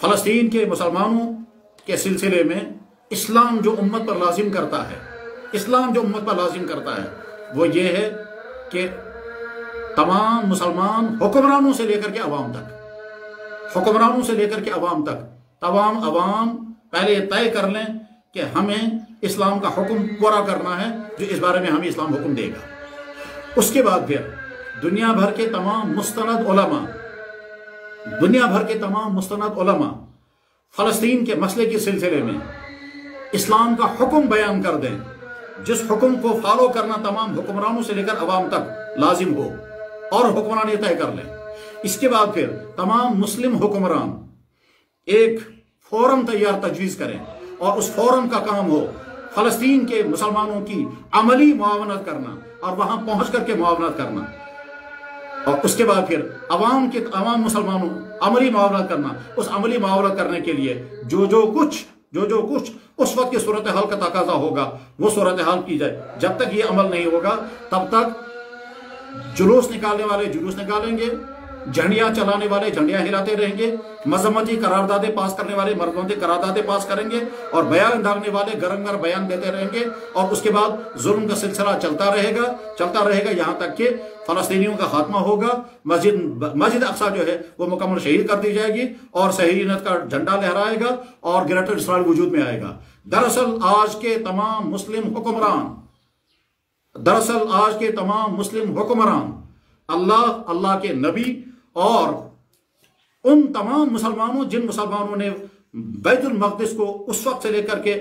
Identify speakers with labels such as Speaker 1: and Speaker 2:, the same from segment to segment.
Speaker 1: फ़लस्तीन के मुसलमानों के सिलसिले में इस्लाम जो उम्मत पर लाजिम करता है, इस्लाम जो उम्मत पर लाजिम करता है वो ये है कि तमाम मुसलमान हुक्मरानों से लेकर के अवाम तक, हुक्मरानों से लेकर के अवाम तक, तमाम अवाम पहले तय कर लें कि हमें इस्लाम का हुक्म पूरा करना है जो इस बारे में हमें इस्लाम हुक्म देगा। उसके बाद फिर दुनिया भर के तमाम मुस्तनद उलमा, दुनिया भर के तमाम मुस्तनद उलमा फ़लस्तीन के मसले के सिलसिले में इस्लाम का हुक्म बयान कर दें, जिस हुक्म को फॉलो करना तमाम हुक्मरानों से लेकर अवाम तक लाजिम हो, और हुक्मरान ये तय कर लें। इसके बाद फिर तमाम मुस्लिम हुक्मरान एक फोरम तैयार तजवीज़ करें और उस फोरम का काम हो फ़लस्तीन के मुसलमानों की अमली मुआवनत करना और वहां पहुंच करके मुआवनत करना, और उसके बाद फिर अवाम मुसलमानों अमली मुआवनत करना। उस अमली मुआवनत करने के लिए जो कुछ उस वक्त की सूरत हाल का तकाजा होगा वो सूरत हाल की जाए। जब तक ये अमल नहीं होगा तब तक जुलूस निकालने वाले जुलूस निकालेंगे, झंडियां चलाने वाले झंडियां हिलाते रहेंगे, मजम्मती करारदादे पास करने वाले मजम्मती करारदादे पास करेंगे, और बयान डालने वाले गरम गरम बयान देते रहेंगे, और उसके बाद जुल्म का सिलसिला चलता रहेगा यहां तक कि फलस्तीनियों का खात्मा होगा। मस्जिद अक्सा जो है वो मुकम्मल शहीद कर दी जाएगी और सहरीनत का झंडा लहराएगा और ग्रेटर इसराइल वजूद में आएगा। दरअसल आज के तमाम मुस्लिम हुक्मरान अल्लाह के नबी और उन तमाम मुसलमानों जिन मुसलमानों ने बैतुल मक़दिस को उस वक्त से लेकर के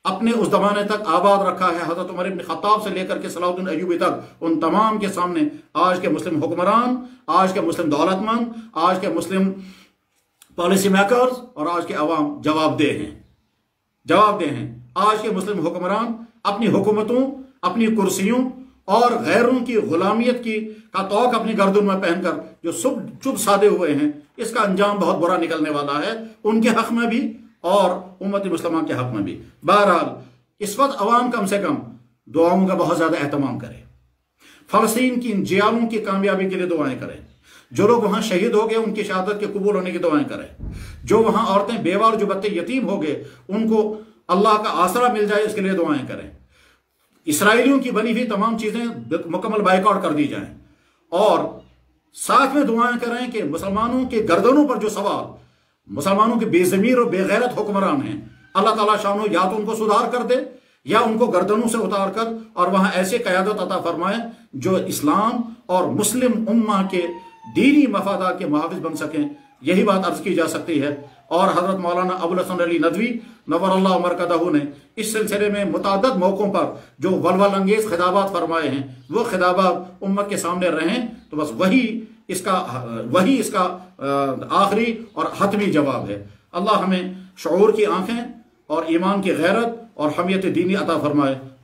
Speaker 1: अपने उस ज़माने तक आबाद रखा है, हज़रत उमर इब्न ख़त्ताब से लेकर के सलाहुद्दीन अय्यूबी तक, उन तमाम के सामने आज के मुस्लिम हुक्मरान, आज के मुस्लिम दौलतमंद, आज के मुस्लिम पॉलिसी मेकर्स और आज के अवाम जवाबदेह हैं। आज के मुस्लिम हुक्मरान अपनी हुकूमतों, अपनी कुर्सियों और गैरों की गुलामियत का तौक अपनी गर्दन में पहनकर जो चुप साधे हुए हैं, इसका अंजाम बहुत बुरा निकलने वाला है, उनके हक में भी और उम्मत मुस्लिमा के हक में भी। बहरहाल इस वक्त अवाम कम से कम दुआओं का बहुत ज्यादा एहतमाम करे, फलस्तीन की इन जियालों की कामयाबी के लिए दुआएं करें, जो लोग वहां शहीद हो गए उनकी शहादत के कबूल होने की दुआएं करें, जो वहां औरतें बेवा और जो बच्चे यतीम हो गए उनको अल्लाह का आसरा मिल जाए इसके लिए दुआएं करें। इसराइलियों की बनी हुई तमाम चीजें मुकम्मल बाइकआउट कर दी जाएं, और साथ में दुआएं करें कि मुसलमानों के गर्दनों पर जो सवाल मुसलमानों के बेजमीर और बेगैरत हुक्मरान हैं, अल्लाह ताला शानो या तो उनको सुधार कर दे या उनको गर्दनों से उतार कर और वहां ऐसे क़यादत अता फरमाए जो इस्लाम और मुस्लिम उम्मा के दीनी मफादात के मुहाफिज बन सकें। यही बात अर्ज की जा सकती है। और हजरत मौलाना अबुल हसन अली नदवी नव्वरल्लाहु मरकदहू ने इस सिलसिले में मुताद्दद मौकों पर जो वलवल अंगेज खिताबात फरमाए हैं, वो खिताबात उम्मत के सामने रहें तो बस वही इसका आखिरी और हतमी जवाब है। अल्लाह हमें शऊर की आंखें और ईमान की गैरत और हमियत दीनी अता फरमाए।